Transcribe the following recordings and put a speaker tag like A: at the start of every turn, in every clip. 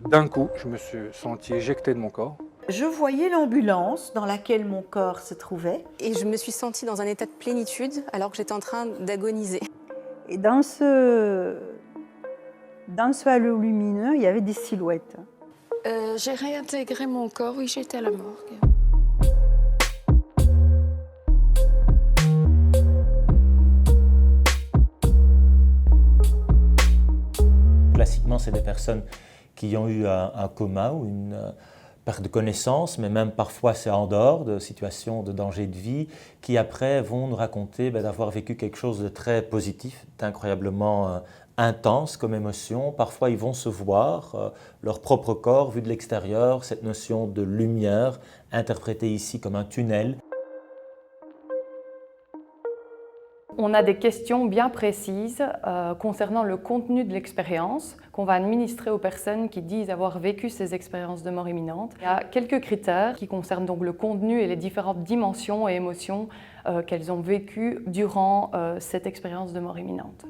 A: D'un coup, je me suis senti éjecté de mon corps.
B: Je voyais l'ambulance dans laquelle mon corps se trouvait.
C: Et je me suis sentie dans un état de plénitude alors que j'étais en train d'agoniser.
B: Et dans ce halo lumineux, il y avait des silhouettes.
D: J'ai réintégré mon corps, oui, j'étais à la morgue.
E: Classiquement, c'est des personnes qui ont eu un coma ou une perte de connaissance, mais même parfois c'est en dehors de situations de danger de vie, qui après vont nous raconter d'avoir vécu quelque chose de très positif, d'incroyablement intense comme émotion. Parfois ils vont se voir, leur propre corps vu de l'extérieur, cette notion de lumière interprétée ici comme un tunnel.
F: On a des questions bien précises concernant le contenu de l'expérience qu'on va administrer aux personnes qui disent avoir vécu ces expériences de mort imminente. Il y a quelques critères qui concernent donc le contenu et les différentes dimensions et émotions qu'elles ont vécues durant cette expérience de mort imminente.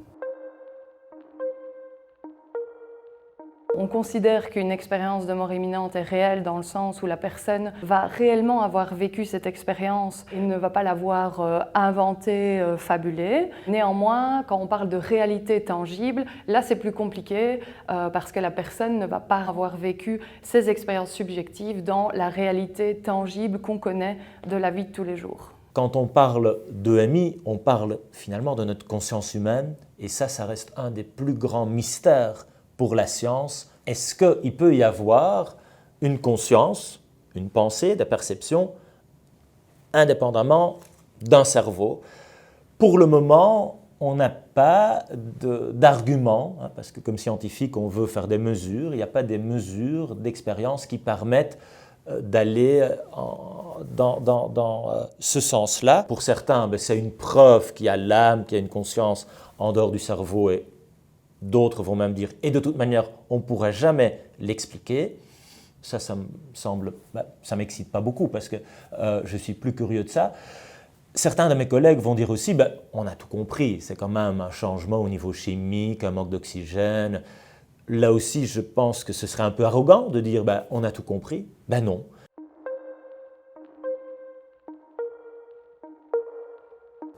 F: On considère qu'une expérience de mort imminente est réelle dans le sens où la personne va réellement avoir vécu cette expérience et ne va pas l'avoir inventée, fabulée. Néanmoins, quand on parle de réalité tangible, là c'est plus compliqué parce que la personne ne va pas avoir vécu ces expériences subjectives dans la réalité tangible qu'on connaît de la vie de tous les jours.
E: Quand on parle d'EMI, on parle finalement de notre conscience humaine et ça reste un des plus grands mystères pour la science. Est-ce qu'il peut y avoir une conscience, une pensée, des perceptions, indépendamment d'un cerveau? Pour le moment, on n'a pas d'argument, parce que comme scientifique, on veut faire des mesures. Il n'y a pas des mesures d'expérience qui permettent d'aller dans ce sens-là. Pour certains, c'est une preuve qu'il y a l'âme, qu'il y a une conscience en dehors du cerveau et d'autres vont même dire, et de toute manière, on ne pourra jamais l'expliquer. Ça me semble, ça ne m'excite pas beaucoup parce que je suis plus curieux de ça. Certains de mes collègues vont dire aussi, on a tout compris, c'est quand même un changement au niveau chimique, un manque d'oxygène. Là aussi, je pense que ce serait un peu arrogant de dire, on a tout compris. Non.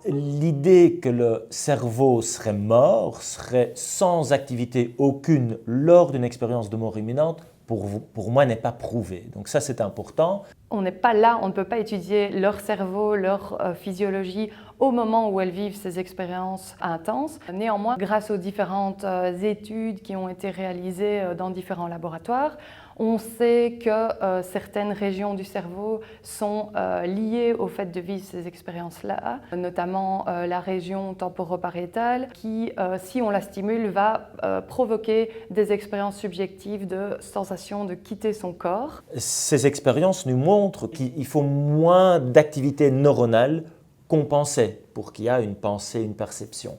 E: L'idée que le cerveau serait mort, serait sans activité aucune lors d'une expérience de mort imminente, pour moi n'est pas prouvée. Donc ça c'est important.
F: On n'est pas là, on ne peut pas étudier leur cerveau, leur physiologie au moment où elles vivent ces expériences intenses. Néanmoins, grâce aux différentes études qui ont été réalisées dans différents laboratoires, on sait que certaines régions du cerveau sont liées au fait de vivre ces expériences-là, notamment la région temporopariétale qui, si on la stimule, va provoquer des expériences subjectives de sensation de quitter son corps.
E: Ces expériences nous montrent qu'il faut moins d'activité neuronale qu'on pensait pour qu'il y ait une pensée, une perception.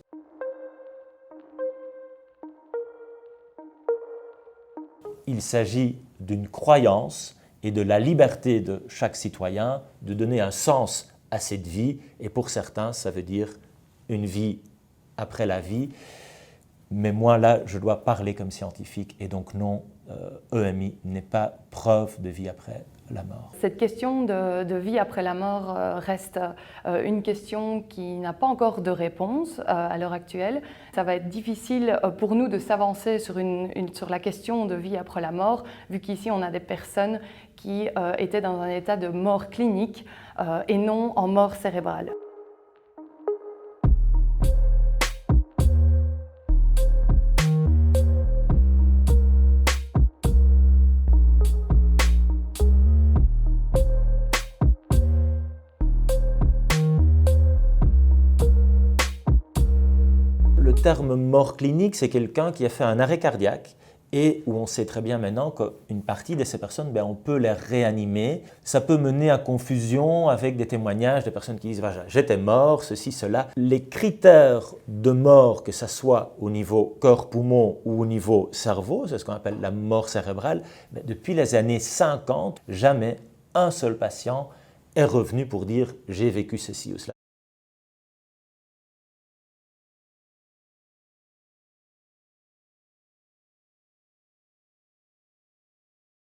E: Il s'agit d'une croyance et de la liberté de chaque citoyen de donner un sens à cette vie et pour certains ça veut dire une vie après la vie. Mais moi là je dois parler comme scientifique et donc non, EMI n'est pas preuve de vie après la mort.
F: Cette question de vie après la mort reste une question qui n'a pas encore de réponse à l'heure actuelle. Ça va être difficile pour nous de s'avancer sur la question de vie après la mort, vu qu'ici on a des personnes qui étaient dans un état de mort clinique et non en mort cérébrale.
E: Le terme mort clinique, c'est quelqu'un qui a fait un arrêt cardiaque et où on sait très bien maintenant qu'une partie de ces personnes, on peut les réanimer. Ça peut mener à confusion avec des témoignages de personnes qui disent « j'étais mort, ceci, cela ». Les critères de mort, que ce soit au niveau corps-poumon ou au niveau cerveau, c'est ce qu'on appelle la mort cérébrale, mais depuis les années 50, jamais un seul patient est revenu pour dire « j'ai vécu ceci ou cela ».